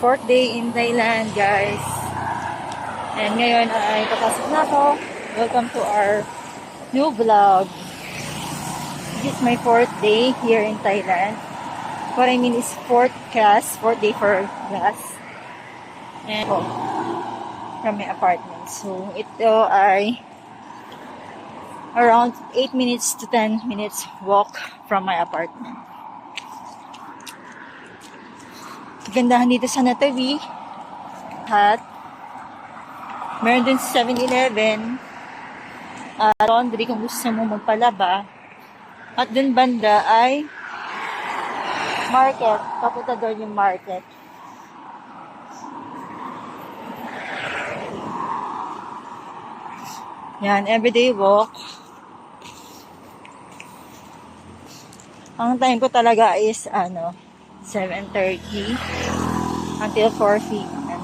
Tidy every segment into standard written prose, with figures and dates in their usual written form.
4th day in Thailand, guys. And ngayon ay papasok na ako. Welcome to our new vlog. This is my 4th day here in Thailand. What I mean is 4th day for class. And from my apartment. So, ito ay around 8 minutes to 10 minutes walk from my apartment. Gandahan dito sa Natawi. At meron din 7-Eleven. Laundry kung gusto mo magpalaba. At dun banda ay market. Papunta doon yung market. Yan, everyday walk. Ang time ko talaga is 7:30 until 4 p.m.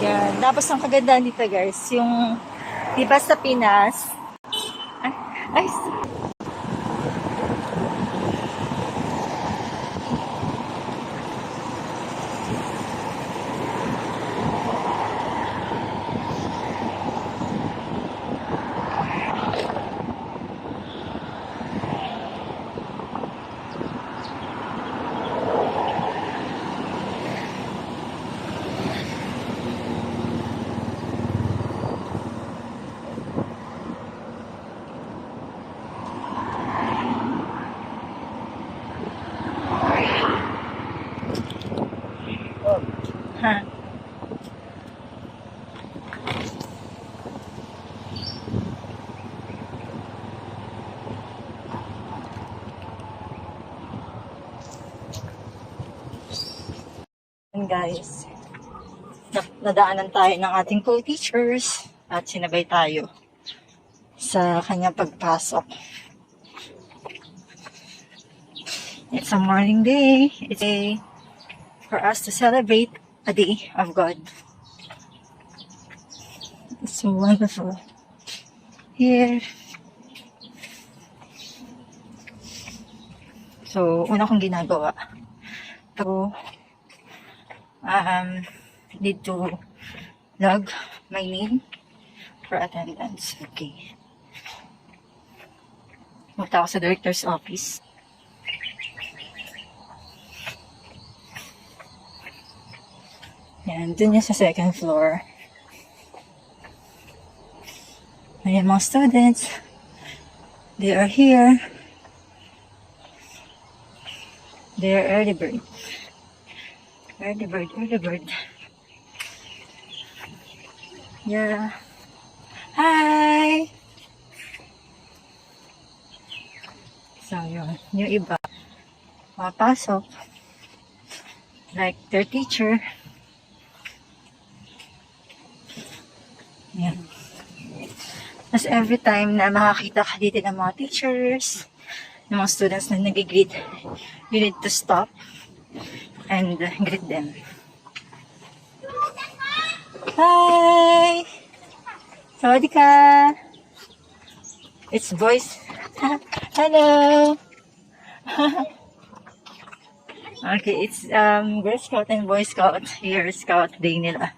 Yan. Tapos ang kagandahan dito, guys, yung diba sa Pinas, ay guys, nadaanan tayo ng ating co-teachers at sinabay tayo sa kanyang pagpasok. It's a morning day. It's a for us to celebrate a day of God. It's so wonderful here. So, una kong ginagawa. So, need to log my name for attendance. Okay. Punta ako sa director's office. Yan, dun yung sa second floor. Ayan mga students. They are here. They are early bird. Early bird, early bird. Yeah. Hi! So, yun. Yung iba, papasok. Like their teacher. Yan. Tapos every time na makakita ka dito ng mga teachers, ng mga students na nag-greet, you need to stop and greet them. Hi! Sawadika! It's boys. Hello! Okay, it's Girl Scout and Boy Scout. Here, Scout Day nila.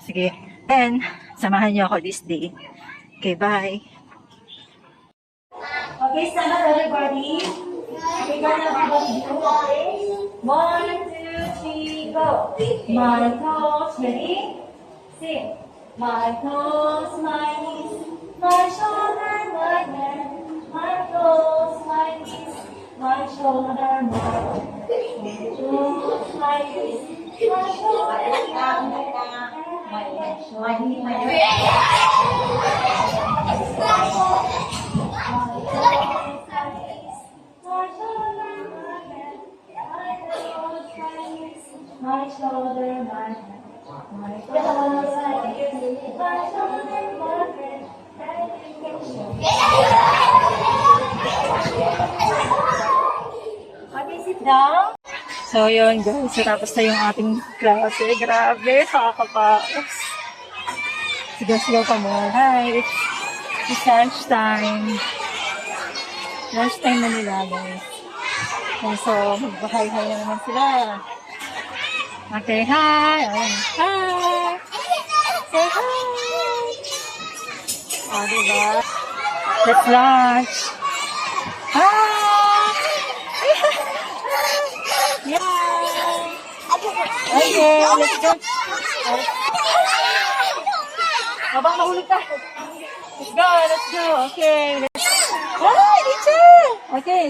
Sige. Then, samahan niyo ako this day. Okay, bye! Okay, stand up everybody. Okay, everybody do, okay? 1, 2, 3, go. My toes, ready? Sing. My toes, my knees, my shoulder, my head, my toes, my knees, my shoulder, my head, my toes, my knees, my shoulder, my head, my my shoulder, my head, my toes, my knees, my shoulder, my head. Okay, sit down. So, yun guys. So, tapos na yung ating klase. Grabe, nakakapaos. Sigaw-sigaw pa mo. Hi, it's lunch time. Lunch time na nila, guys. And so, magbahay-hay na naman sila. Okay, hi! Ayan. Hi! Say hi! O, diba? Let's lunch! Hi! Yeah! Okay, let's go! Habang mahulog ka! Let's go! Let's go! Okay, let's go! Hi, teacher! Okay!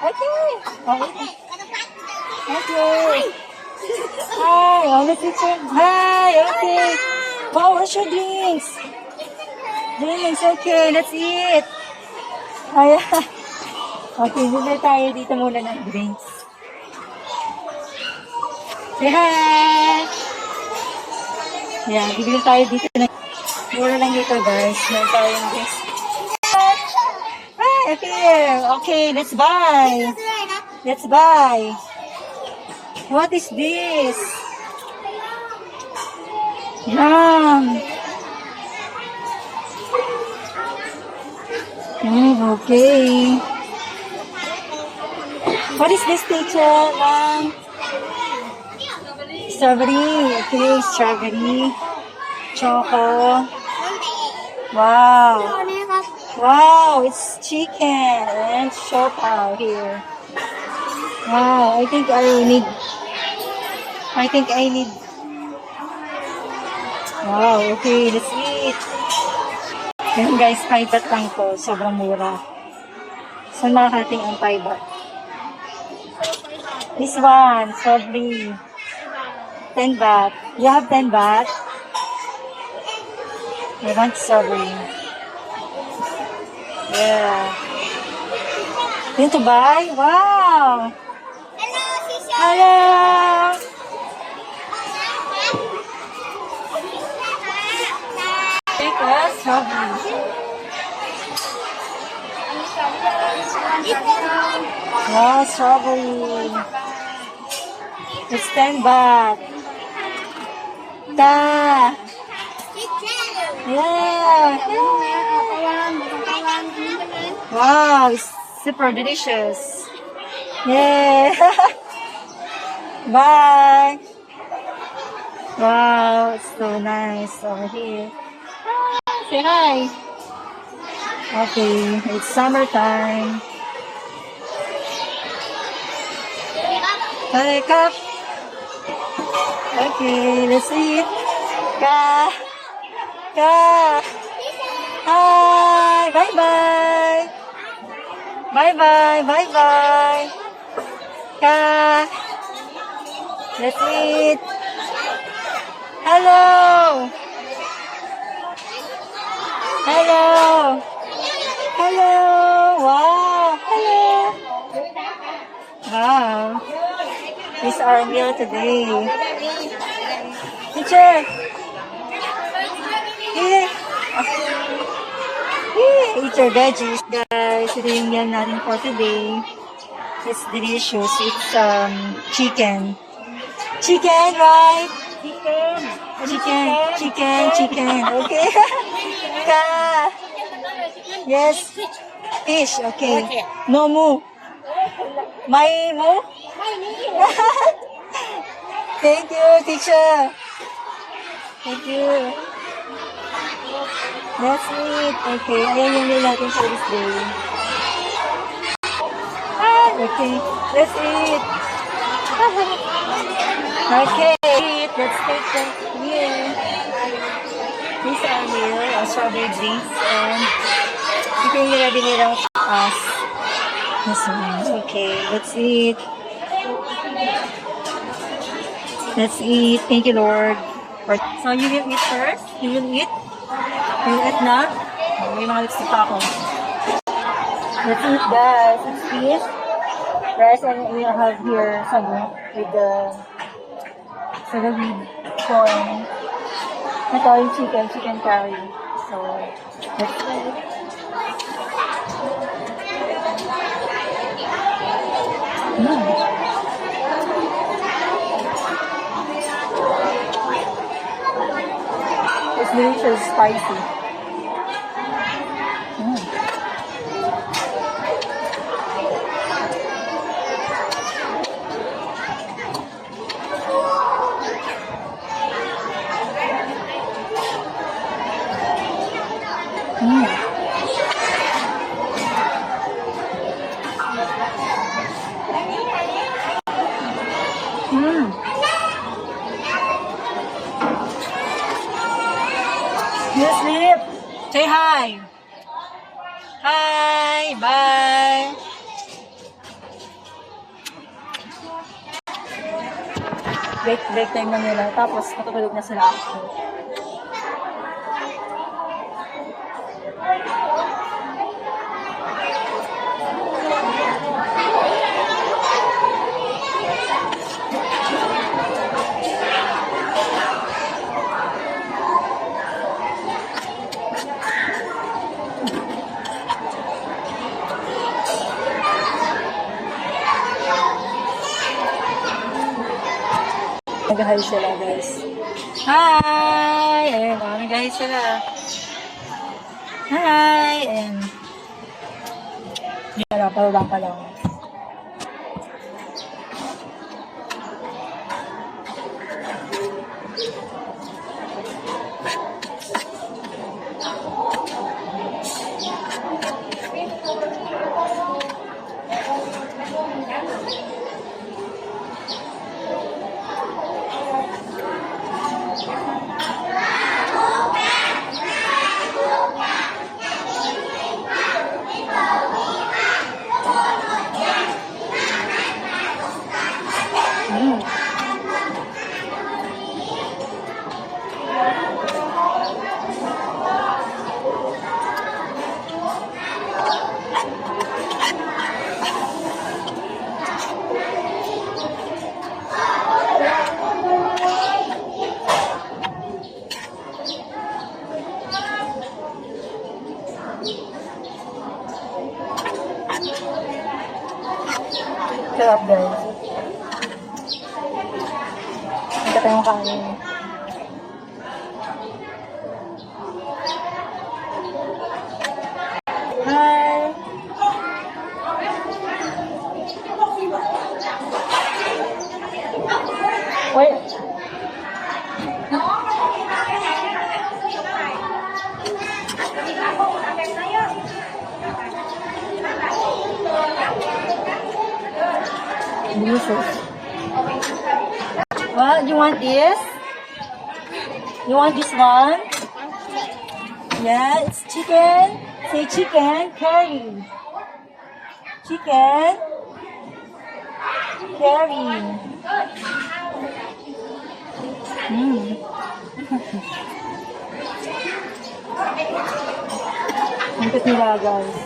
Okay! Okay! Hi, all the teacher. Hi, okay. Wow, what's your drinks? Drinks, okay, let's eat. Ayan. Okay, bibili tayo dito muna ng drinks. Say hi! Ayan, bibili tayo dito ng mura lang dito, guys. Meron tayong drinks. Hi, here. Okay, let's buy. Let's buy. What is this? Yum. Okay. What is this, teacher? Strawberry. Okay, strawberry. Choco. Wow. Wow, it's chicken and shopao here. Wow, I think I need. Wow, okay, let's eat. Yan guys, 5 baht lang to. Sobrang mura. Saan makakating ang 5 baht? This one, strawberry. 10 baht. You have 10 baht? I want strawberry. Yeah. You want to buy? Wow! Hello! Take a strawberry. Wow, strawberry. It's 10 baht. Ta! Yeah! Wow, it's super delicious. Yeah! Bye! Wow, it's so nice over here. Say hi! Okay, it's summertime. Hi, cup! Okay, let's eat. Ka! Ka! Hi! Bye-bye! Bye-bye! Bye-bye! Ka! Let's eat! Hello! Hello! Hello! Wow! Hello! Wow! This is our meal today. Teacher! Here! Eat your veggies, guys. Ito yung meal natin for today. It's delicious. It's chicken. Chicken, right? Chicken. Okay. Ka. Yes. Fish. Okay. No mu. May mu. Thank you, teacher. Thank you. That's it. Okay. Ayan yung meal natin for this day. Okay. Let's eat. Okay. Let's take the meal. This is our meal. Strawberry drinks. And ito yung nilabili lang us. This one. Okay. Let's eat. Let's eat. Thank you, Lord. So, you will eat first? You will eat? You will eat na? May mga lipstick pa ako. Let's eat, guys. It's fish. Rice, and we have here sago with the with corn. Ito yung chicken curry. So, let's eat. delicious, spicy. Mm. Mm. Mm. You sleep. Say hi. Hi. Bye. Break time na nila. Tapos matutulog na sila after. Nag-hi sila, guys. Hi! Ayan, nag-hi sila. Hi! Ayan. Wala, pababa pa lang. Sarap, guys. Ito tayong kanin. Hi! Wait. Delicious. What? You want this? You want this one? Yeah, it's chicken. Say chicken curry. Chicken curry. Ang cute nila, guys.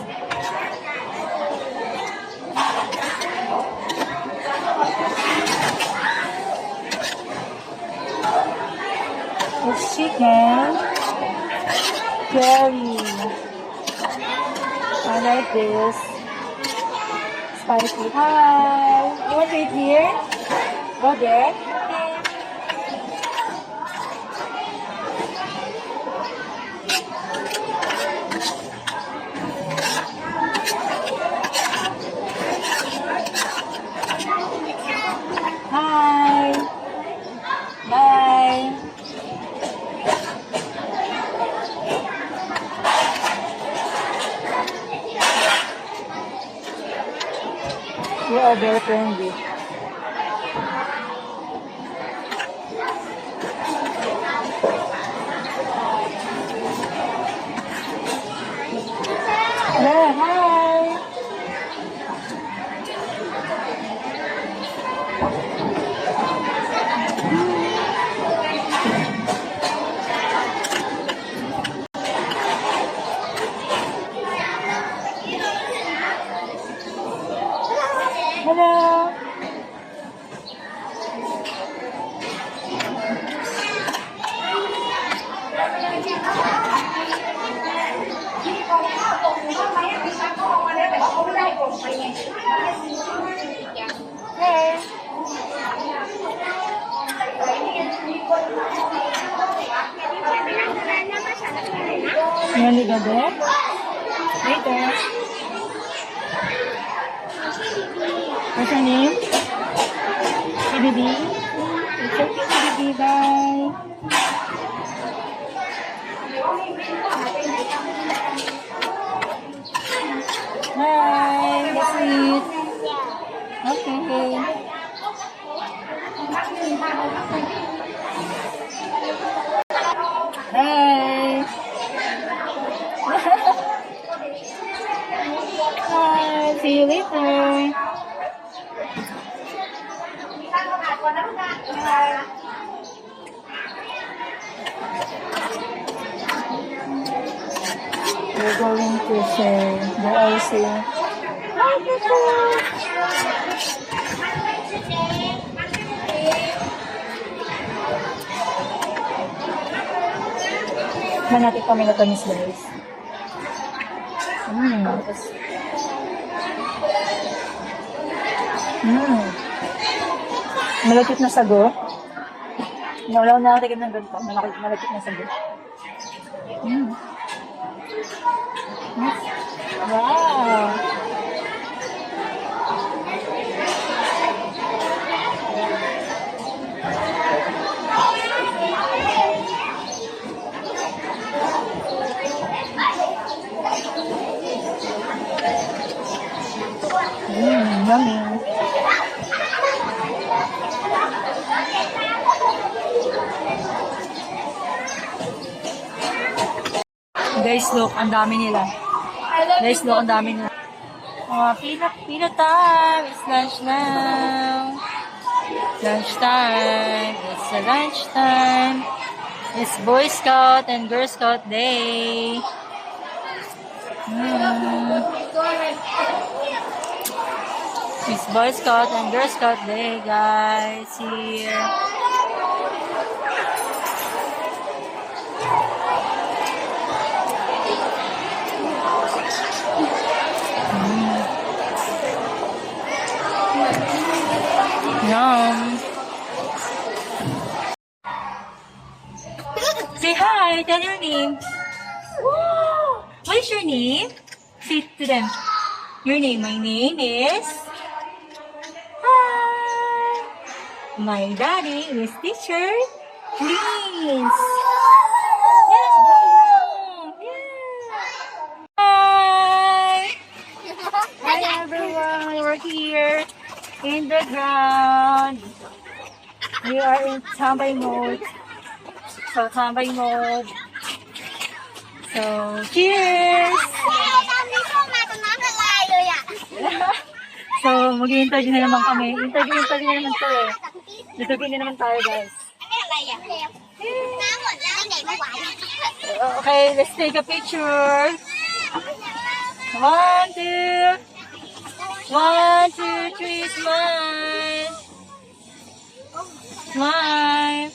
It's chicken curry. I like this. Spicy. Hi. You want to eat here? Go there. Okay. Hi. Bye. You are very friendly. Yeah, hi. Hello. Nani gabi? Later. What's your name? CBB? It's okay, CBB. Bye. Hi, let's eat. Okay. Hi. Hi, see you later. We're going to share the icing. Manatid kami na tamis, guys. Tapos, malapit na sago. Wala akong nakatikim ng ganito. Malapit na sago. Wow! Yummy. Guys, look, ang dami nila. Guys, look, ang dami nila. Peanut time. It's lunch now. Lunch time. It's a lunch time. It's Boy Scout and Girl Scout Day. It's Boy Scout and Girl Scout Day, guys. Here. Yum. Say hi. Tell your name. Wow. What is your name? Say to them. Your name. My name is... Hi. My daddy is teacher Prince. Yes, Bruno. Yeah. Hi. Hi, everyone. We're here in the ground. We are in tambay mode. So, tambay mode. So, cheers! So, mag-i-interview na naman kami. Interview na naman to eh. Interview na naman tayo, guys. Okay, let's take a picture. 1, 2. 1, 2, 3, smile. Smile.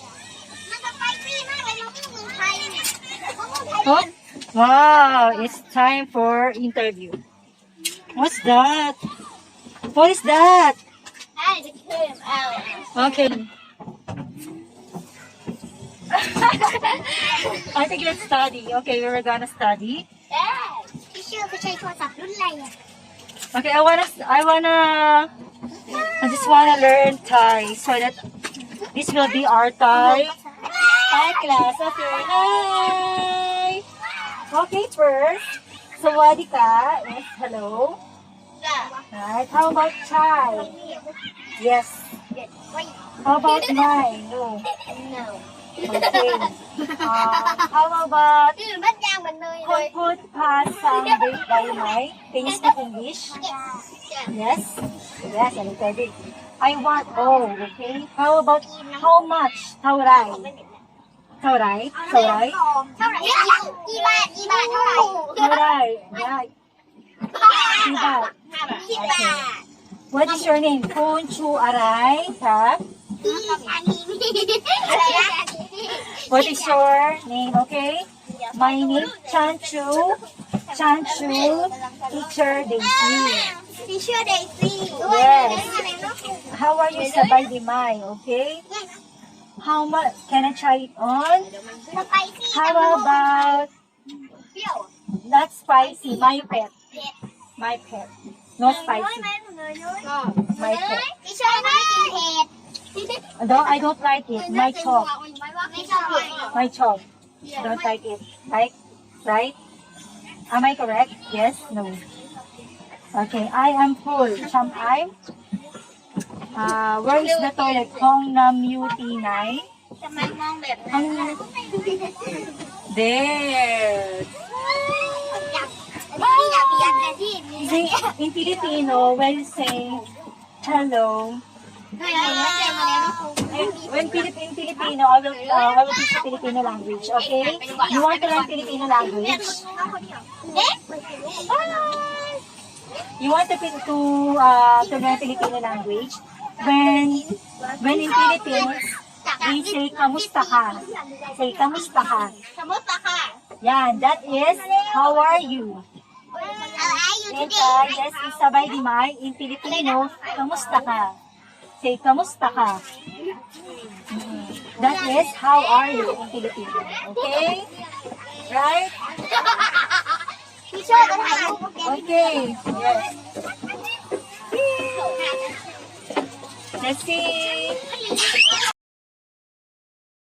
Oh, wow, it's time for interview. What's that? What is that? Okay. I think let's study. Okay, we're gonna study. Okay, I just wanna learn Thai so that this will be our Thai class. Okay, hi. Okay, first, sawadika is hello. Right. How about chai? Yes. How about my? No. Okay. How about put pasang by my? Can you speak English? Yes. Yes, I'm ready. I want all. Okay. How about how much? Taurai. Taurai. Taurai. Taurai. Yeah. Ibat. Okay. What is your name? Kunchu Aray, ha? What is your name? Okay. My name Chanchu. Chanchu. Teacher Daisy. Teacher Daisy. Yes. How are you sabay di Mai? Okay. How much? Can I try it on? How about เปรี้ยว Not spicy. My pet. เผ็ด My pet. No spicy. ไม่เผ็ดพี่ชอบไม่กินเผ็ด No, I don't like it. My chop. ไม่ชอบเผ็ด My chop. Don't like it. Right? Am I correct? Yes? No. Okay, I am full. Cham I. Where is the toilet? Hong Nam UT9. ทำไมมองแบบนั้น There. พี่อยากเปลี่ยนเลยที่ See, in Filipino, when you say hello, เคยเห็นว่าเจอมาแล้ว when in Filipino, I will teach you Filipino language, okay? You want to learn Filipino language? เอ๊ะ You want to learn Filipino language? When in Philippines, we say kamusta ka. Say kamusta ka. สมมติค่ะ Yan, that is how are you. How are you And today? yes, isabay di Mai, in Filipino, kamusta ka. Say kamusta ka. That is how are you in Filipino. Okay? Right? พี่ช่วยกันถ่ายรูปแก Okay. Yes. Let's see.